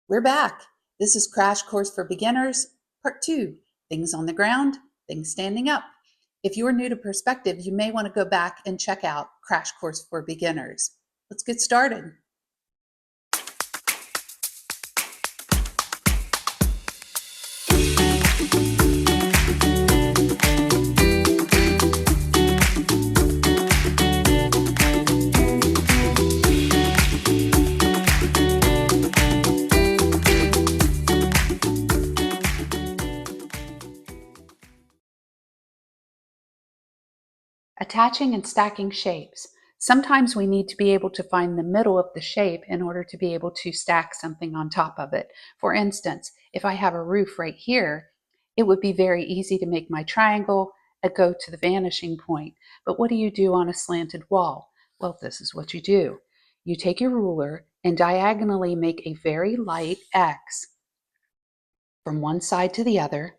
We're back. This is Crash Course for Beginners, Part 2, Things on the Ground, Things Standing Up. If you're new to perspective, you may want to go back and check out Crash Course for Beginners. Let's get started. Attaching and stacking shapes. Sometimes we need to be able to find the middle of the shape in order to be able to stack something on top of it. For instance, if I have a roof right here, it would be very easy to make my triangle and go to the vanishing point. But what do you do on a slanted wall? Well, this is what you do. You take your ruler and diagonally make a very light X from one side to the other,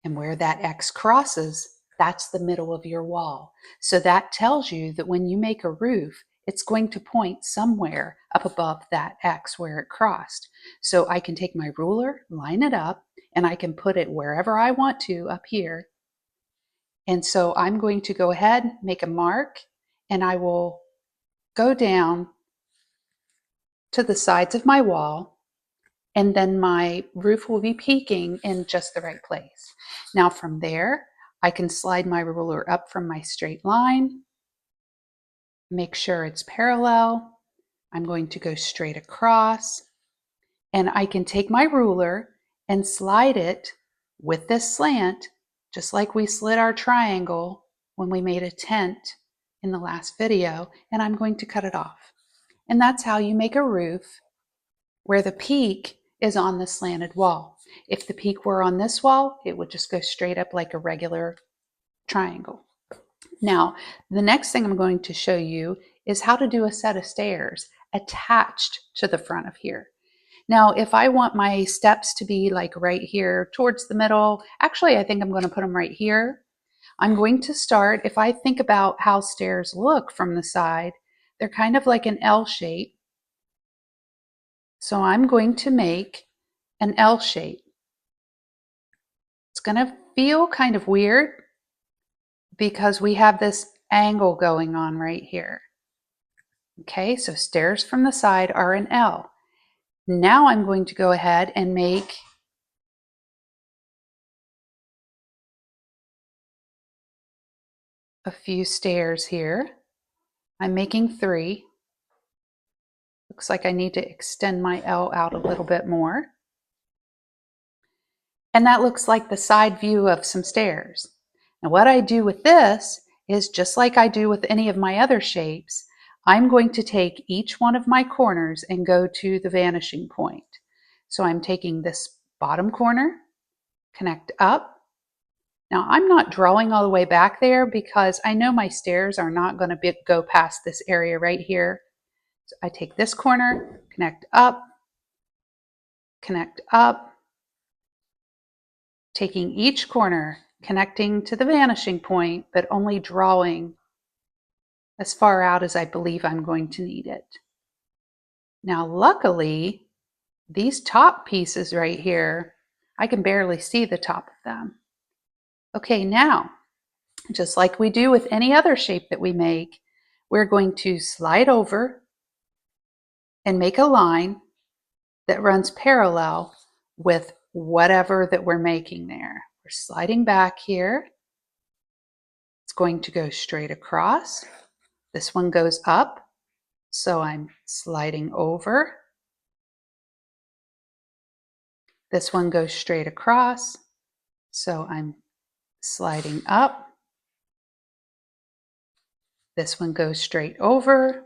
and where that X crosses, that's the middle of your wall. So that tells you that when you make a roof, it's going to point somewhere up above that X where it crossed. So I can take my ruler, line it up, and I can put it wherever I want to up here. And so I'm going to go ahead, make a mark, and I will go down to the sides of my wall, and then my roof will be peaking in just the right place. Now from there, I can slide my ruler up from my straight line, make sure it's parallel. I'm going to go straight across, and I can take my ruler and slide it with this slant, just like we slid our triangle when we made a tent in the last video, and I'm going to cut it off. And that's how you make a roof where the peak is on the slanted wall. If the peak were on this wall, it would just go straight up like a regular triangle. Now, the next thing I'm going to show you is how to do a set of stairs attached to the front of here. Now, if I want my steps to be like right here towards the middle, actually, I think I'm going to put them right here. I'm going to start, if I think about how stairs look from the side, they're kind of like an L shape. So I'm going to make an L shape. It's going to feel kind of weird because we have this angle going on right here. Okay, so stairs from the side are an L. Now I'm going to go ahead and make a few stairs here. I'm making 3. Looks like I need to extend my L out a little bit more. And that looks like the side view of some stairs. Now what I do with this is just like I do with any of my other shapes, I'm going to take each one of my corners and go to the vanishing point. So I'm taking this bottom corner, connect up. Now I'm not drawing all the way back there because I know my stairs are not going to go past this area right here. So I take this corner, connect up, taking each corner, connecting to the vanishing point, but only drawing as far out as I believe I'm going to need it. Now, luckily, these top pieces right here, I can barely see the top of them. Okay, now, just like we do with any other shape that we make, we're going to slide over and make a line that runs parallel with whatever that we're making there. We're sliding back here. It's going to go straight across. This one goes up, so I'm sliding over. This one goes straight across, so I'm sliding up. This one goes straight over,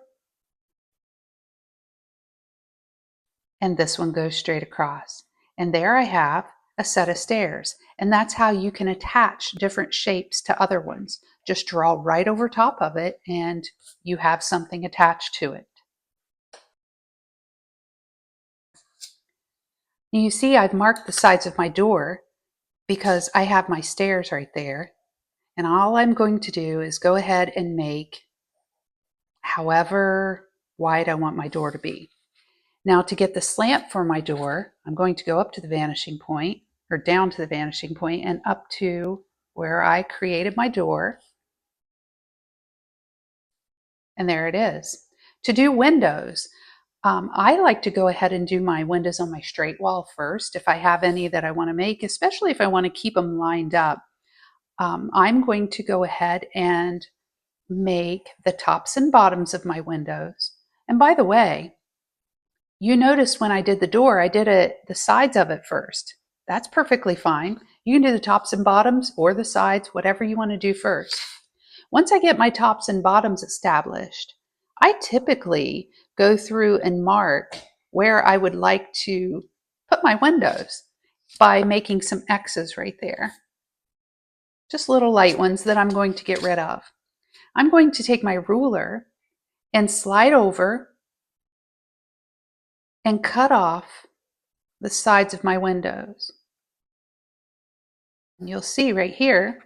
and this one goes straight across. And there I have a set of stairs. And that's how you can attach different shapes to other ones. Just draw right over top of it and you have something attached to it. You see I've marked the sides of my door because I have my stairs right there. And all I'm going to do is go ahead and make however wide I want my door to be. Now to get the slant for my door, I'm going to go up to the vanishing point, or down to the vanishing point and up to where I created my door. And there it is. To do windows, I like to go ahead and do my windows on my straight wall first if I have any that I want to make, especially if I want to keep them lined up. I'm going to go ahead and make the tops and bottoms of my windows. And by the way, you noticed when I did the door, I did the sides of it first. That's perfectly fine. You can do the tops and bottoms or the sides, whatever you want to do first. Once I get my tops and bottoms established, I typically go through and mark where I would like to put my windows by making some X's right there. Just little light ones that I'm going to get rid of. I'm going to take my ruler and slide over and cut off the sides of my windows. And you'll see right here,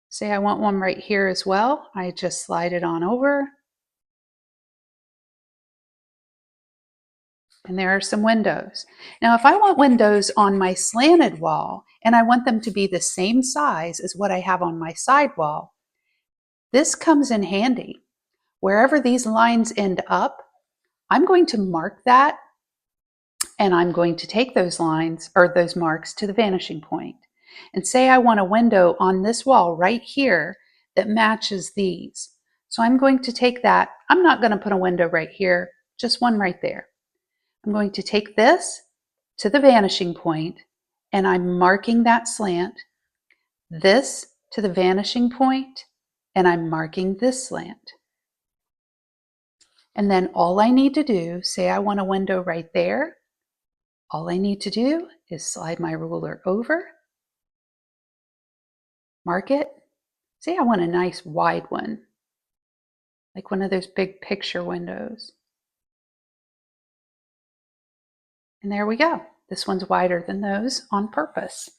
say I want one right here as well. I just slide it on over. And there are some windows. Now, if I want windows on my slanted wall and I want them to be the same size as what I have on my side wall, this comes in handy. Wherever these lines end up, I'm going to mark that, and I'm going to take those lines or those marks to the vanishing point. And say I want a window on this wall right here that matches these. So I'm going to take that. I'm not going to put a window right here, just one right there. I'm going to take this to the vanishing point, and I'm marking that slant, this to the vanishing point, and I'm marking this slant. And then all I need to do, say I want a window right there, all I need to do is slide my ruler over, mark it. Say I want a nice wide one, like one of those big picture windows. And there we go. This one's wider than those on purpose.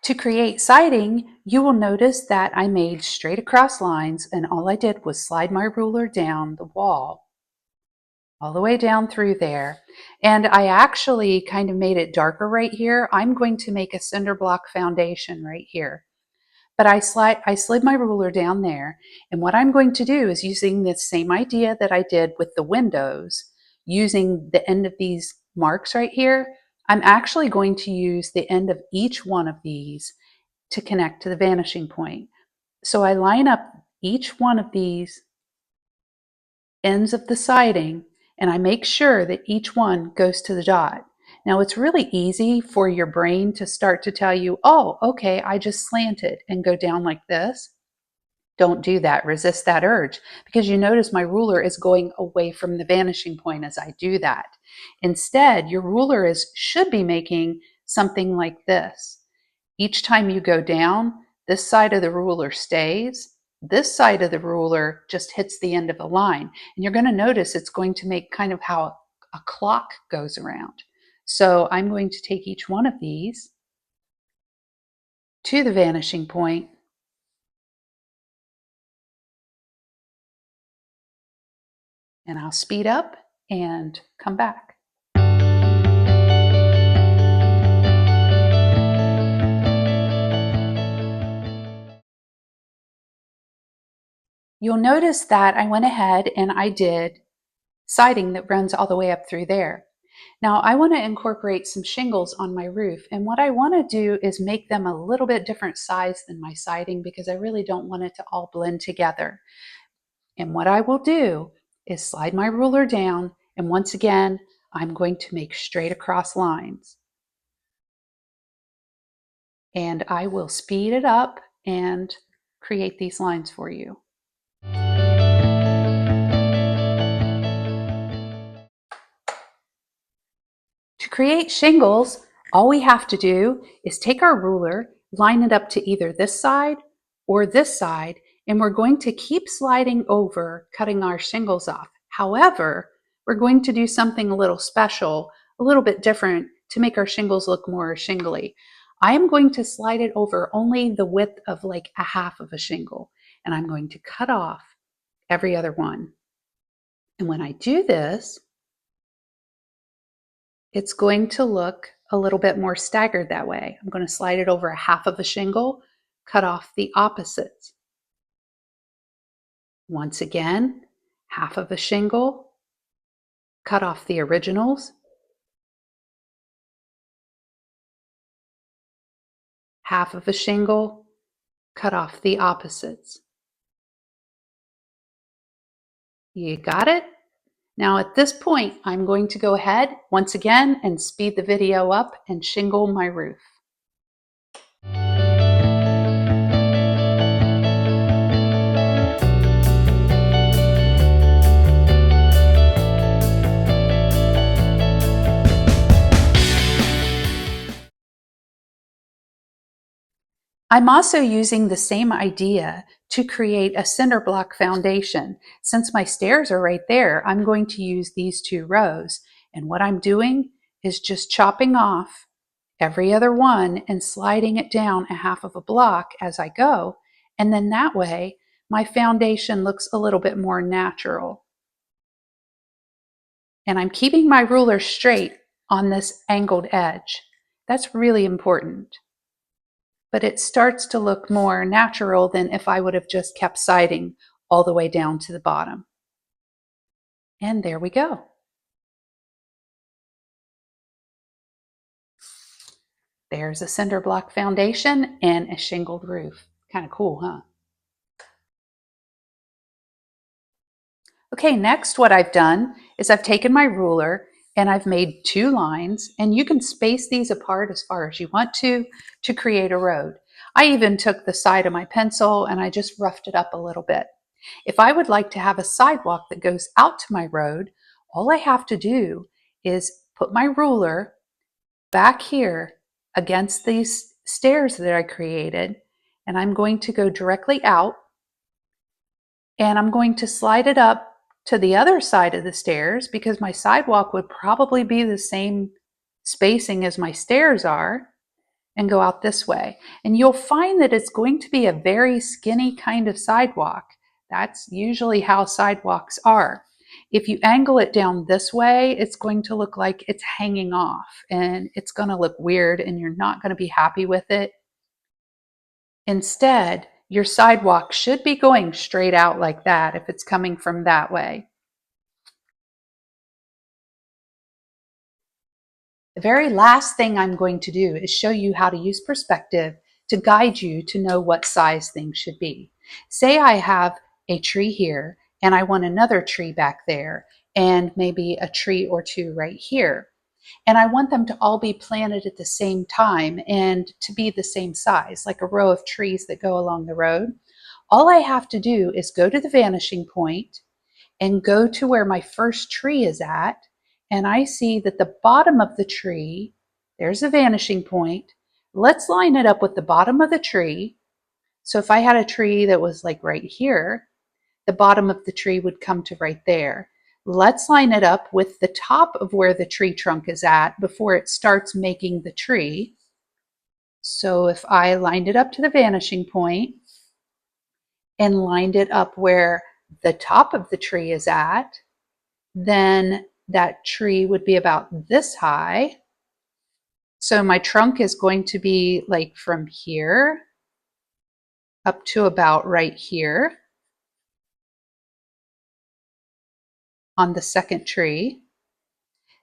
To create siding, you will notice that I made straight across lines, and all I did was slide my ruler down the wall, all the way down through there. And I actually kind of made it darker right here. I'm going to make a cinder block foundation right here. But I slid my ruler down there, and what I'm going to do is using the same idea that I did with the windows, using the end of these marks right here, I'm actually going to use the end of each one of these to connect to the vanishing point. So I line up each one of these ends of the siding, and I make sure that each one goes to the dot. Now it's really easy for your brain to start to tell you, oh, okay, I just slanted and go down like this. Don't do that. Resist that urge, because you notice my ruler is going away from the vanishing point as I do that. Instead, your ruler should be making something like this. Each time you go down, this side of the ruler stays. This side of the ruler just hits the end of the line. And you're going to notice it's going to make kind of how a clock goes around. So I'm going to take each one of these to the vanishing point, and I'll speed up and come back. You'll notice that I went ahead and I did siding that runs all the way up through there. Now I want to incorporate some shingles on my roof, and what I want to do is make them a little bit different size than my siding, because I really don't want it to all blend together. And what I will do is slide my ruler down, and once again I'm going to make straight across lines. And I will speed it up and create these lines for you. To create shingles, all we have to do is take our ruler, line it up to either this side or this side, and we're going to keep sliding over, cutting our shingles off. However, we're going to do something a little special, a little bit different to make our shingles look more shingly. I am going to slide it over only the width of like a half of a shingle, and I'm going to cut off every other one. And when I do this, it's going to look a little bit more staggered that way. I'm going to slide it over a half of a shingle, cut off the opposites. Once again, half of a shingle, cut off the originals, half of a shingle, cut off the opposites. You got it? Now at this point, I'm going to go ahead once again and speed the video up and shingle my roof. I'm also using the same idea to create a cinder block foundation. Since my stairs are right there, I'm going to use these 2 rows. And what I'm doing is just chopping off every other one and sliding it down a half of a block as I go. And then that way, my foundation looks a little bit more natural. And I'm keeping my ruler straight on this angled edge. That's really important. But it starts to look more natural than if I would have just kept siding all the way down to the bottom. And there we go. There's a cinder block foundation and a shingled roof. Kind of cool, huh? Okay, next what I've done is I've taken my ruler and I've made 2 lines, and you can space these apart as far as you want to create a road. I even took the side of my pencil and I just roughed it up a little bit. If I would like to have a sidewalk that goes out to my road, all I have to do is put my ruler back here against these stairs that I created, and I'm going to go directly out, and I'm going to slide it up to the other side of the stairs because my sidewalk would probably be the same spacing as my stairs are, and go out this way. And you'll find that it's going to be a very skinny kind of sidewalk. That's usually how sidewalks are. If you angle it down this way, it's going to look like it's hanging off, and it's going to look weird and you're not going to be happy with it. Instead, your sidewalk should be going straight out like that if it's coming from that way. The very last thing I'm going to do is show you how to use perspective to guide you to know what size things should be. Say I have a tree here and I want another tree back there and maybe a tree or 2 right here. And I want them to all be planted at the same time and to be the same size, like a row of trees that go along the road. All I have to do is go to the vanishing point and go to where my first tree is at, and I see that the bottom of the tree, there's a vanishing point. Let's line it up with the bottom of the tree. So if I had a tree that was like right here, the bottom of the tree would come to right there. Let's line it up with the top of where the tree trunk is at before it starts making the tree. So if I lined it up to the vanishing point and lined it up where the top of the tree is at, then that tree would be about this high. So my trunk is going to be like from here up to about right here on the second tree.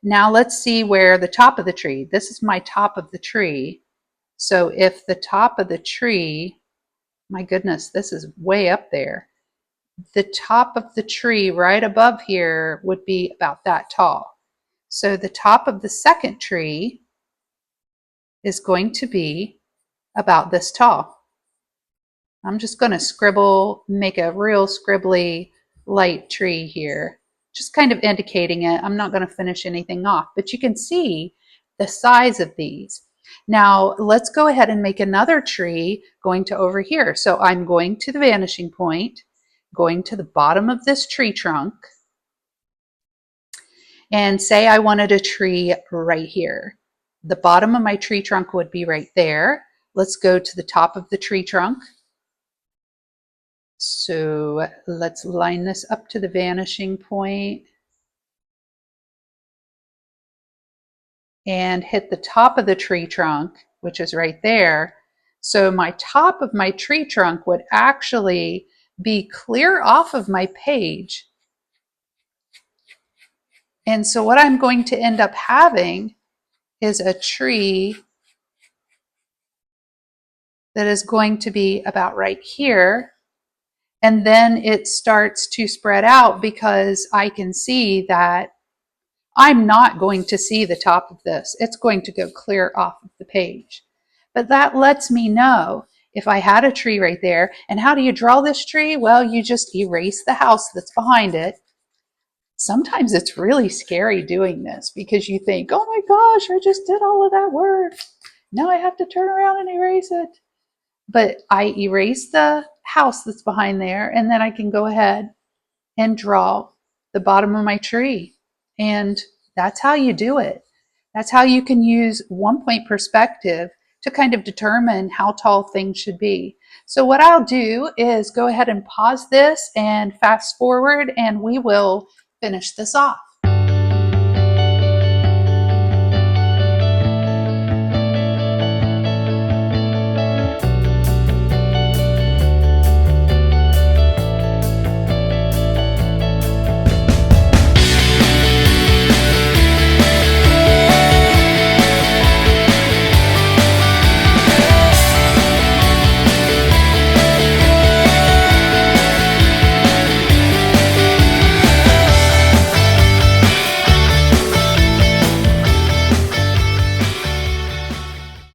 Now let's see where the top of the tree, this is my top of the tree. So if the top of the tree, my goodness, this is way up there. The top of the tree right above here would be about that tall. So the top of the second tree is going to be about this tall. I'm just going to scribble, make a real scribbly light tree here, just kind of indicating it. I'm not going to finish anything off, but you can see the size of these. Now let's go ahead and make another tree going to over here. So I'm going to the vanishing point, going to the bottom of this tree trunk, and say I wanted a tree right here. The bottom of my tree trunk would be right there. Let's go to the top of the tree trunk. So let's line this up to the vanishing point and hit the top of the tree trunk, which is right there. So my top of my tree trunk would actually be clear off of my page. And so what I'm going to end up having is a tree that is going to be about right here. And then it starts to spread out because I can see that I'm not going to see the top of this. It's going to go clear off of the page. But that lets me know if I had a tree right there. And how do you draw this tree? Well, you just erase the house that's behind it. Sometimes it's really scary doing this because you think, oh my gosh, I just did all of that work. Now I have to turn around and erase it. But I erase the house that's behind there, and then I can go ahead and draw the bottom of my tree. And that's how you do it. That's how you can use one point perspective to kind of determine how tall things should be. So what I'll do is go ahead and pause this and fast forward, and we will finish this off.